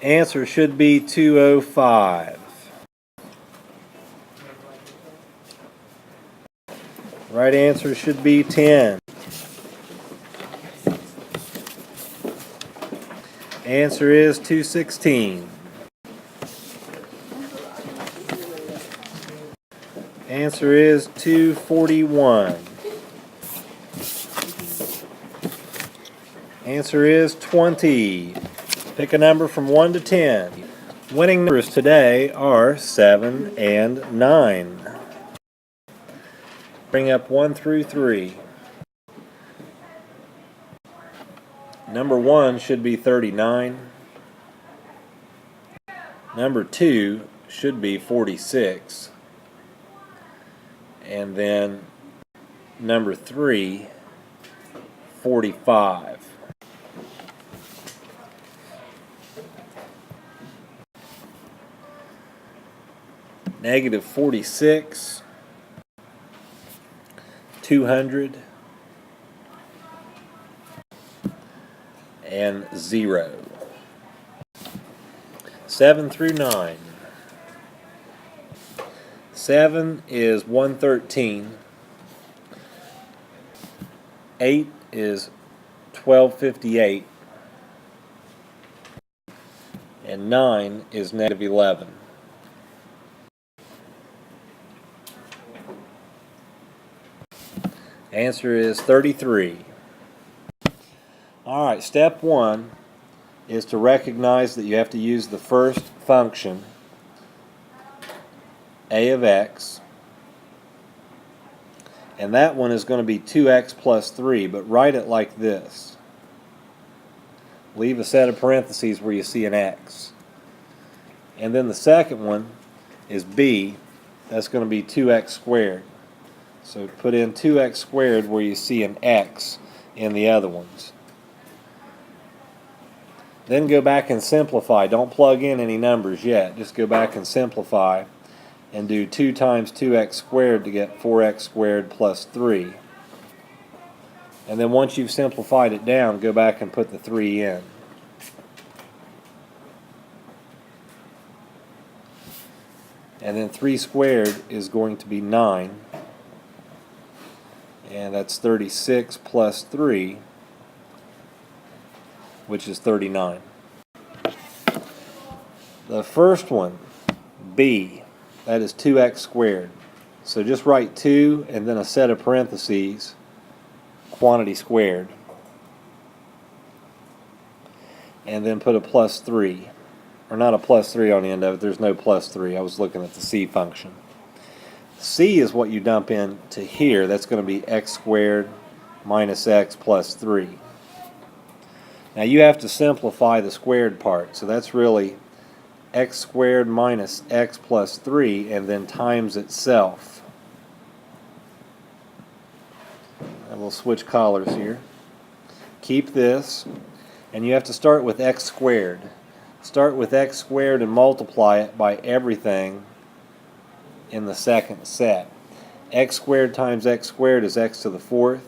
Answer should be 205. Right answer should be 10. Answer is 216. Answer is 241. Answer is 20. Pick a number from 1 to 10. Winning numbers today are 7 and 9. Bring up 1 through 3. Number 1 should be 39. Number 2 should be 46. And then number 3, 45. Negative 46, 200, and 0. 7 through 9. 7 is 113. 8 is 1258. And 9 is negative 11. Answer is 33. Alright, step 1 is to recognize that you have to use the first function, a of x, and that one is going to be 2x plus 3, but write it like this. Leave a set of parentheses where you see an x. And then the second one is b, that's going to be 2x squared. So put in 2x squared where you see an x in the other ones. Then go back and simplify. Don't plug in any numbers yet. Just go back and simplify and do 2 times 2x squared to get 4x squared plus 3. And then once you've simplified it down, go back and put the 3 in. And then 3 squared is going to be 9. And that's 36 plus 3, which is 39. The first one, b, that is 2x squared. So just write 2 and then a set of parentheses, quantity squared. And then put a plus 3. Or not a plus 3 on the end of it, there's no plus 3. I was looking at the c function. C is what you dump into here. That's going to be x squared minus x plus 3. Now you have to simplify the squared part. So that's really x squared minus x plus 3 and then times itself. And we'll switch colors here. Keep this. And you have to start with x squared. Start with x squared and multiply it by everything in the second set. X squared times x squared is x to the 4th,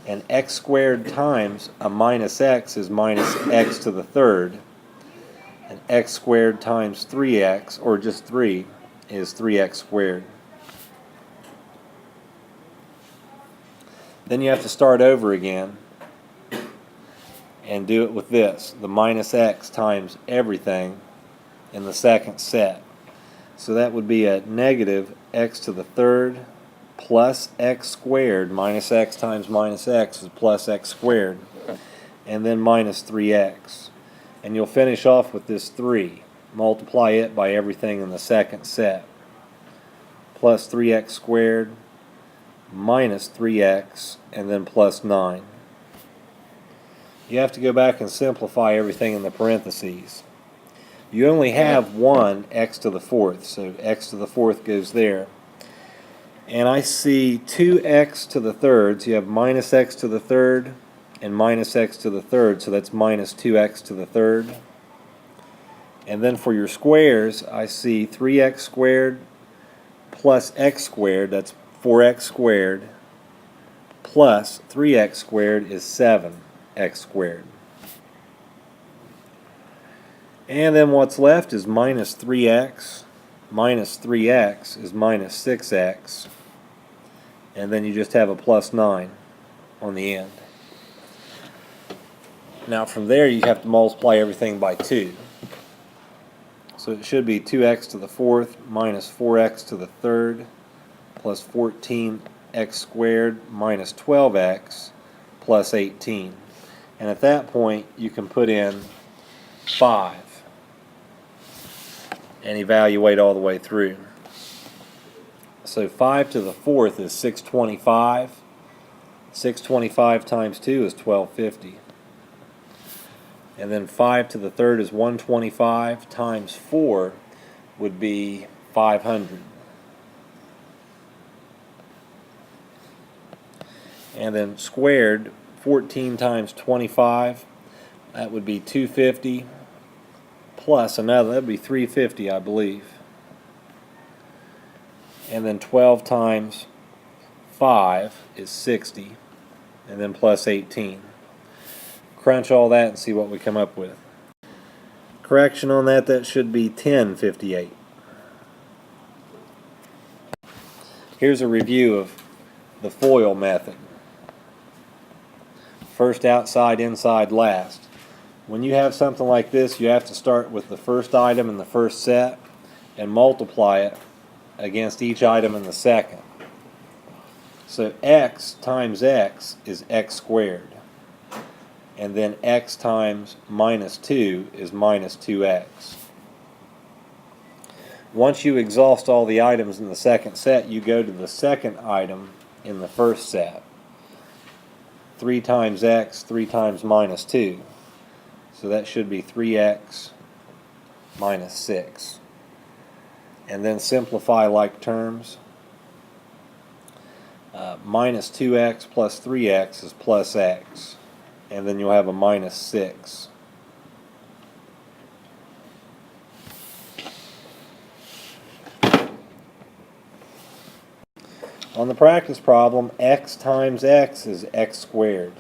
and x squared times a minus x is minus x to the 3rd, and x squared times 3x, or just 3, is 3x squared. Then you have to start over again and do it with this, the minus x times everything in the second set. So that would be a negative x to the 3rd plus x squared minus x times minus x is plus x squared, and then minus 3x. And you'll finish off with this 3. Multiply it by everything in the second set. Plus 3x squared minus 3x and then plus 9. You have to go back and simplify everything in the parentheses. You only have one x to the 4th, so x to the 4th goes there. And I see 2x to the 3rd, so you have minus x to the 3rd and minus x to the 3rd, so that's minus 2x to the 3rd. And then for your squares, I see 3x squared plus x squared, that's 4x squared, plus 3x squared is 7x squared. And then what's left is minus 3x. Minus 3x is minus 6x. And then you just have a plus 9 on the end. Now from there you have to multiply everything by 2. So it should be 2x to the fourth minus 4x to the third plus 14x squared minus 12x plus 18. And at that point you can put in 5 and evaluate all the way through. So 5 to the fourth is 625. 625 times 2 is 1250. And then 5 to the third is 125 times 4 would be 500. And then squared, 14 times 25, that would be 250 plus another, that would be 350, I believe. And then 12 times 5 is 60, and then plus 18. Crunch all that and see what we come up with. Correction on that, that should be 1058. Here's a review of the FOIL method. First outside, inside, last. When you have something like this, you have to start with the first item in the first set and multiply it against each item in the second. So x times x is x squared. And then x times minus 2 is minus 2x. Once you exhaust all the items in the second set, you go to the second item in the first set. 3 times x, 3 times minus 2. So that should be 3x minus 6. And then simplify like terms. Minus 2x plus 3x is plus x. And then you'll have a minus 6. On the practice problem, x times x is x squared.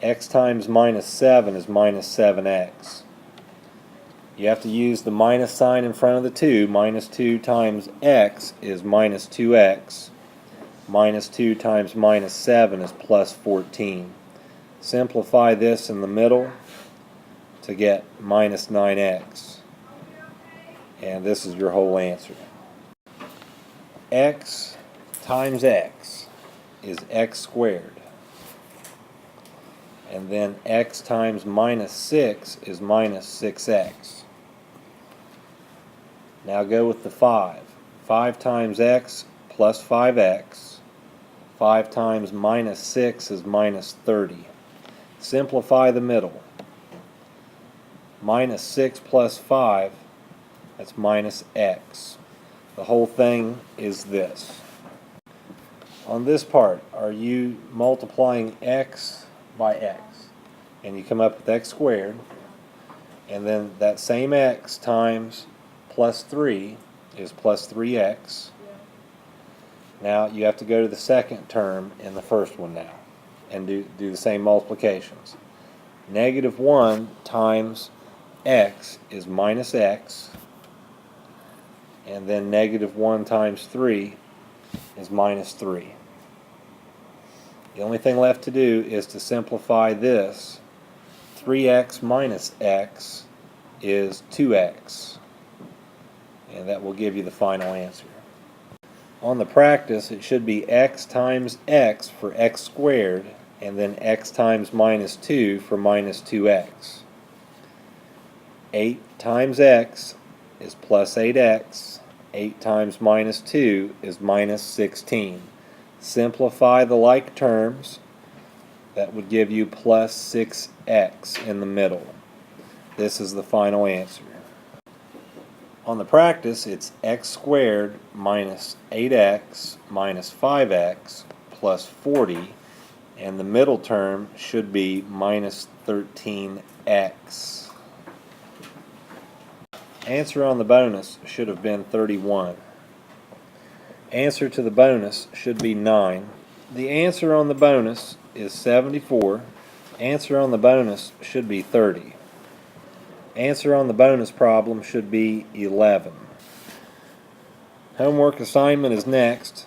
X times minus 7 is minus 7x. You have to use the minus sign in front of the 2. Minus 2 times x is minus 2x. Minus 2 times minus 7 is plus 14. Simplify this in the middle to get minus 9x. And this is your whole answer. X times x is x squared. And then x times minus 6 is minus 6x. Now go with the 5. 5 times x plus 5x. 5 times minus 6 is minus 30. Simplify the middle. Minus 6 plus 5, that's minus x. The whole thing is this. On this part, are you multiplying x by x? And you come up with x squared. And then that same x times plus 3 is plus 3x. Now you have to go to the second term in the first one now and do the same multiplications. Negative 1 times x is minus x, and then negative 1 times 3 is minus 3. The only thing left to do is to simplify this. 3x minus x is 2x, and that will give you the final answer. On the practice, it should be x times x for x squared, and then x times minus 2 for minus 2x. 8 times x is plus 8x. 8 times minus 2 is minus 16. Simplify the like terms. That would give you plus 6x in the middle. This is the final answer. On the practice, it's x squared minus 8x minus 5x plus 40, and the middle term should be minus 13x. Answer on the bonus should have been 31. Answer to the bonus should be 9. The answer on the bonus is 74. Answer on the bonus should be 30. Answer on the bonus problem should be 11. Homework assignment is next.